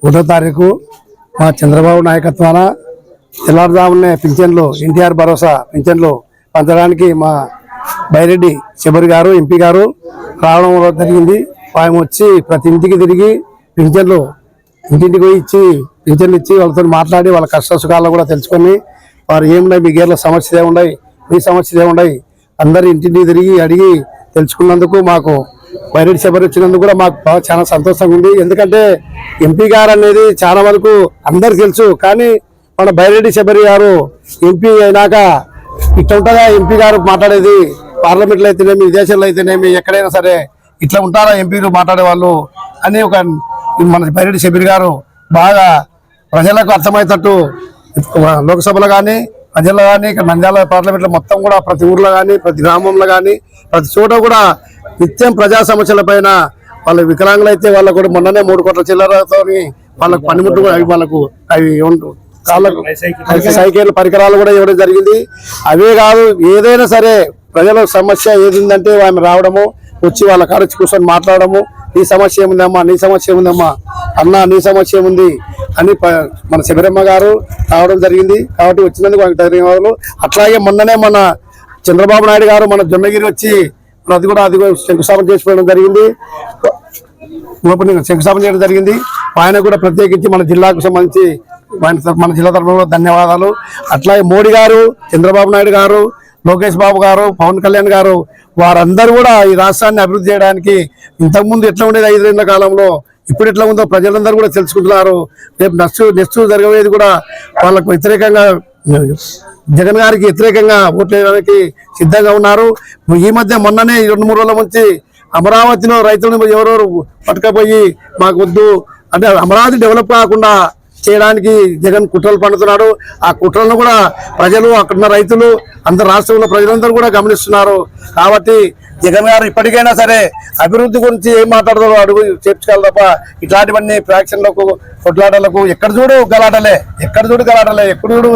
1వ తారీఖు మా చంద్రబాబు నాయకత్వాన తెల్లారుజామునే పింఛన్లు ఎన్టీఆర్ భరోసా పింఛన్లు పంచడానికి మా బైరెడ్డి శబరి గారు ఎంపీ గారు రావడం జరిగింది. ఆయన వచ్చి ప్రతి ఇంటికి తిరిగి పింఛన్లు ఇంటింటికి పోయి ఇచ్చి పింఛన్లు ఇచ్చి వాళ్ళతో మాట్లాడి వాళ్ళ కష్ట సుఖాలను కూడా తెలుసుకొని వారు ఏమున్నాయి, మీ గేర్ల సమస్యలు ఏమున్నాయి, మీ సమస్యలు ఏమున్నాయి అందరు ఇంటింటికి తిరిగి అడిగి తెలుసుకున్నందుకు మాకు బైరెడ్డి శబరి వచ్చినందుకు కూడా మాకు చాలా సంతోషంగా ఉంది. ఎందుకంటే ఎంపీ గారు అనేది చాలా వరకు అందరికి తెలుసు, కానీ మన బైరెడ్డి శబరి గారు ఎంపీ అయినాక ఇట్లా ఉంటుందా ఎంపీ గారు మాట్లాడేది, పార్లమెంట్లో అయితేనేమి విదేశాల్లో అయితేనేమి ఎక్కడైనా సరే ఇట్లా ఉంటారా ఎంపీలు మాట్లాడే వాళ్ళు అని ఒక మన బైరెడ్డి శబరి గారు బాగా ప్రజలకు అర్థమయ్యేటట్టు లోక్సభలో కానీ ప్రజల్లో కానీ ఇక్కడ నంద్యాల పార్లమెంట్లో మొత్తం కూడా ప్రతి ఊర్లో కానీ ప్రతి గ్రామంలో కానీ ప్రతి చోట కూడా నిత్యం ప్రజా సమస్యల పైన వాళ్ళ వికలాంగులు అయితే వాళ్ళకు కూడా మొన్ననే 3 కోట్ల చిల్లరతో వాళ్ళకు పనిముట్లు కూడా వాళ్ళకు అవి కాళ్ళకు సైకిల్ పరికరాలు కూడా ఇవ్వడం జరిగింది. అవే కాదు, ఏదైనా సరే ప్రజల సమస్య ఏదిందంటే ఆమె రావడము, వచ్చి వాళ్ళ కాడ కూర్చొని మాట్లాడము, నీ సమస్య ఏముందమ్మా, నీ సమస్య ఏముందమ్మా, అన్న నీ సమస్య ఏముంది అని మన శబరమ్మ గారు రావడం జరిగింది. కాబట్టి వచ్చినందుకు వాళ్ళకి ధన్యవాదాలు. అట్లాగే మొన్ననే మన చంద్రబాబు నాయుడు గారు మన జొన్నగిరి వచ్చి అది కూడా శంకుస్థాపన చేసుకోవడం జరిగింది, శంకుస్థాపన చేయడం జరిగింది. ఆయన కూడా ప్రత్యేకించి మన జిల్లాకు సంబంధించి మన జిల్లా తరఫున ధన్యవాదాలు. అట్లాగే మోడీ గారు, చంద్రబాబు నాయుడు గారు, లోకేష్ బాబు గారు, పవన్ కళ్యాణ్ గారు వారందరూ కూడా ఈ రాష్ట్రాన్ని అభివృద్ధి చేయడానికి ఇంతకుముందు ఎట్లా ఉండేది 5 ఏళ్ల కాలంలో ఇప్పుడు ఎట్లా ఉందో ప్రజలందరూ కూడా తెలుసుకుంటున్నారు. రేపు నెక్స్ట్ జరగబోయేది కూడా వాళ్ళకు వ్యతిరేకంగా జగన్ గారికి వ్యతిరేకంగా ఓట్లు వేయడానికి సిద్ధంగా ఉన్నారు. ఈ మధ్య మొన్ననే 2-3 రోజుల నుంచి అమరావతిలో రైతులను ఎవరెవరు పట్టుకపోయి మాకు వద్దు అంటే అమరావతి డెవలప్ కాకుండా చేయడానికి జగన్ కుట్రలు పండుతున్నాడు. ఆ కుట్రలను కూడా ప్రజలు, అక్కడున్న రైతులు, అందరు రాష్ట్రంలో ప్రజలందరూ కూడా గమనిస్తున్నారు. కాబట్టి జగన్ గారు ఇప్పటికైనా సరే అభివృద్ధి గురించి ఏం మాట్లాడతారో అడుగు చేర్చుకోవాలి తప్ప ఇట్లాంటివన్నీ ఫ్యాక్షన్లకు కొట్లాటలకు ఎక్కడ చూడు గలాటలే, ఎప్పుడు చూడు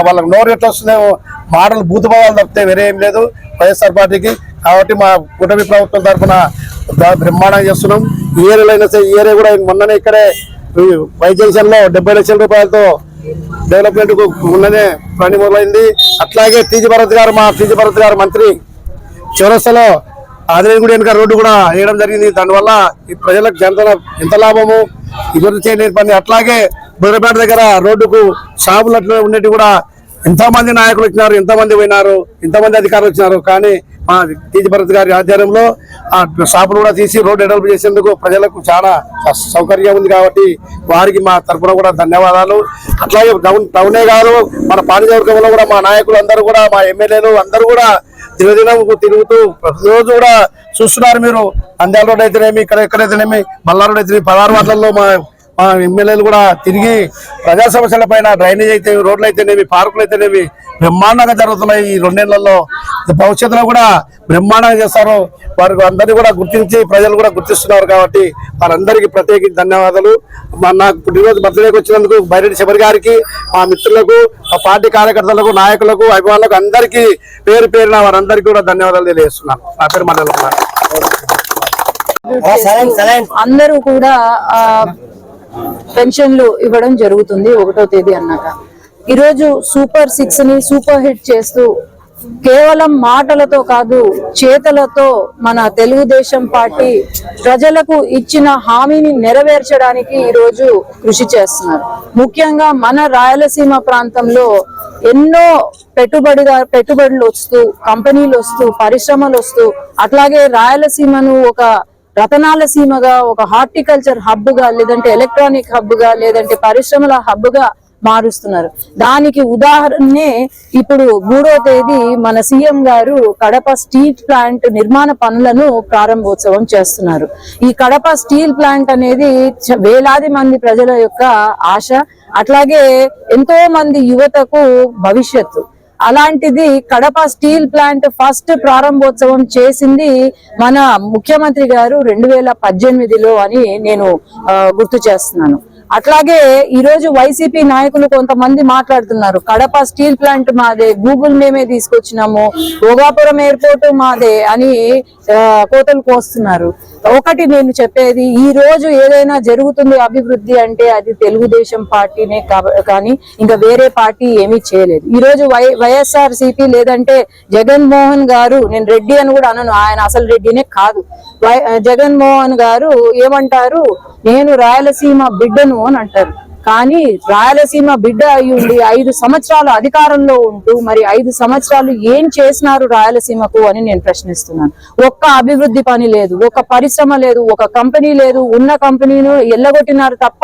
వాళ్ళకి నోరు ఎట్లా వస్తుందేమో మాటలు భూతభావాలు తప్పితే వేరే ఏం లేదు వైఎస్ఆర్ పార్టీకి. కాబట్టి మా కూటమి ప్రభుత్వం తరఫున బ్రహ్మాండంగా చేస్తున్నాం. ఈ ఏరియాలో అయినా సరే, ఈ ఏరియా కూడా మొన్ననే ఇక్కడే వై జంక్షన్ లో 70 లక్షల రూపాయలతో డెవలప్మెంట్ కు మొన్ననే పని మొదలైంది. అట్లాగే టీజీ భరత్ గారు మంత్రి చౌరస్తాలో ఆదిరేగుడి వెనుక రోడ్డు కూడా వేయడం జరిగింది. దానివల్ల ఈ ప్రజలకు ఎంత లాభము ఇబ్బంది చేయలేని పని. అట్లాగే బుర్రపేట దగ్గర రోడ్డుకు షాపులు అట్లా ఉండేవి కూడా ఎంతమంది నాయకులు వచ్చినారు, ఎంతమంది పోయినారు, ఎంతమంది అధికారులు వచ్చినారు, కానీ మా టీజీ భరత్ గారి ఆధ్వర్యంలో ఆ షాపులు కూడా తీసి రోడ్డు డెవలప్ చేసేందుకు ప్రజలకు చాలా సౌకర్యం ఉంది. కాబట్టి వారికి మా తరఫున కూడా ధన్యవాదాలు. అట్లాగే టౌనే కాదు, మన పానివర్గంలో కూడా మా నాయకులు అందరూ కూడా, మా ఎమ్మెల్యేలు అందరూ కూడా దినదినం తిరుగుతూ ప్రతిరోజు కూడా చూస్తున్నారు. మీరు నంద్యాల రోడ్ అయితేనేమి, ఇక్కడ ఎక్కడైతేనేమి, బల్లారు రోడ్ అయితేనేమి, 16 వార్డులలో మా ఎమ్మెల్యేలు కూడా తిరిగి ప్రజా సమస్యల పైన డ్రైనేజ్ అయితే, రోడ్లు అయితేనేమి, పార్కులు అయితేనేమి బ్రహ్మాండంగా జరుగుతున్నాయి. ఈ 2 నెలల్లో భవిష్యత్తులో కూడా బ్రహ్మాండంగా చేస్తారు. వారికి అందరినీ కూడా గుర్తించి ప్రజలు కూడా గుర్తిస్తున్నారు. కాబట్టి వారందరికీ ప్రత్యేకించి ధన్యవాదాలు. నాకు పుట్టినరోజు బర్త్డేకి వచ్చినందుకు బైరెడ్డి శబరి గారికి, మా మిత్రులకు, మా పార్టీ కార్యకర్తలకు, నాయకులకు, అభిమానులకు అందరికీ పేరున వారందరికీ కూడా ధన్యవాదాలు తెలియజేస్తున్నాను. నా పేరు మండలం. అందరూ కూడా పెన్షన్లు ఇవ్వడం జరుగుతుంది 1వ తేదీ అన్నాక. ఈరోజు సూపర్ 6 ని సూపర్ హిట్ చేస్తూ కేవలం మాటలతో కాదు చేతలతో మన తెలుగుదేశం పార్టీ ప్రజలకు ఇచ్చిన హామీని నెరవేర్చడానికి ఈరోజు కృషి చేస్తున్నారు. ముఖ్యంగా మన రాయలసీమ ప్రాంతంలో ఎన్నో పెట్టుబడులు వస్తూ, కంపెనీలు వస్తూ, పరిశ్రమలు వస్తూ, అట్లాగే రాయలసీమను ఒక రతనాల సీమగా, ఒక హార్టికల్చర్ హబ్ గా, లేదంటే ఎలక్ట్రానిక్ హబ్ గా, లేదంటే పరిశ్రమల హబ్ గా మారుస్తున్నారు. దానికి ఉదాహరణే ఇప్పుడు 3వ తేదీ మన సీఎం గారు కడప స్టీల్ ప్లాంట్ నిర్మాణ పనులను ప్రారంభోత్సవం చేస్తున్నారు. ఈ కడప స్టీల్ ప్లాంట్ అనేది వేలాది మంది ప్రజల యొక్క ఆశ, అట్లాగే ఎంతో మంది యువతకు భవిష్యత్తు. అలాంటిది కడప స్టీల్ ప్లాంట్ ఫస్ట్ ప్రారంభోత్సవం చేసింది మన ముఖ్యమంత్రి గారు 2018లో అని నేను గుర్తు చేస్తున్నాను. అట్లాగే ఈ రోజు వైసీపీ నాయకులు కొంతమంది మాట్లాడుతున్నారు, కడప స్టీల్ ప్లాంట్ మాదే, గూగుల్ మేమే తీసుకొచ్చినాము, భోగాపురం ఎయిర్పోర్ట్ మాదే అని కోతలు కోస్తున్నారు. ఒకటి నేను చెప్పేది, ఈ రోజు ఏదైనా జరుగుతుంది అభివృద్ధి అంటే అది తెలుగుదేశం పార్టీనే కానీ ఇంకా వేరే పార్టీ ఏమీ చేయలేదు. ఈ రోజు వైఎస్ఆర్ సిపి లేదంటే జగన్మోహన్ గారు, నేను రెడ్డి అని కూడా అనను, ఆయన అసలు రెడ్డినే కాదు, జగన్మోహన్ గారు ఏమంటారు, నేను రాయలసీమ బిడ్డను అని అంటారు. కానీ రాయలసీమ బిడ్డ అయి ఉండి 5 సంవత్సరాలు అధికారంలో ఉంటూ మరి 5 సంవత్సరాలు ఏం చేసినారు రాయలసీమకు అని నేను ప్రశ్నిస్తున్నాను. ఒక్క అభివృద్ధి పని లేదు, ఒక పరిశ్రమ లేదు, ఒక కంపెనీ లేదు, ఉన్న కంపెనీను ఎల్లగొట్టినారు తప్ప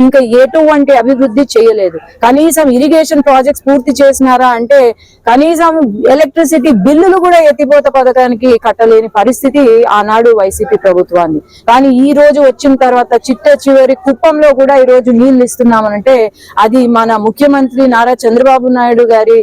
ఇంకా ఎటువంటి అభివృద్ధి చేయలేదు. కనీసం ఇరిగేషన్ ప్రాజెక్ట్స్ పూర్తి చేసినారా అంటే కనీసం ఎలక్ట్రిసిటీ బిల్లులు కూడా ఎత్తిపోత పథకానికి కట్టలేని పరిస్థితి ఆనాడు వైసీపీ ప్రభుత్వాన్ని. కానీ ఈ రోజు వచ్చిన తర్వాత చిట్ట చివరి కుప్పంలో కూడా ఈ రోజు నీళ్లు ఇస్తున్నామనంటే అది మన ముఖ్యమంత్రి నారా చంద్రబాబు నాయుడు గారి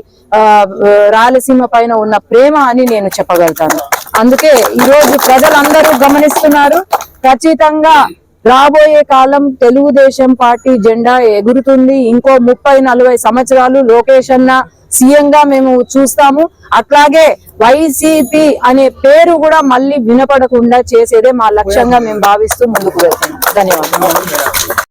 రాయలసీమ పైన ఉన్న ప్రేమ అని నేను చెప్పగలుగుతాను. అందుకే ఈ రోజు ప్రజలందరూ గమనిస్తున్నారు, ఖచ్చితంగా రాబోయే కాలం తెలుగుదేశం పార్టీ జెండా ఎగురుతుంది. ఇంకో 30-40 సంవత్సరాలు లోకేష్ అన్న సీఎం గా మేము చూస్తాము. అట్లాగే వైసీపీ అనే పేరు కూడా మళ్ళీ వినపడకుండా చేసేదే మా లక్ష్యంగా మేము భావిస్తూ ముందుకు వెళ్తున్నాం. ధన్యవాదాలు.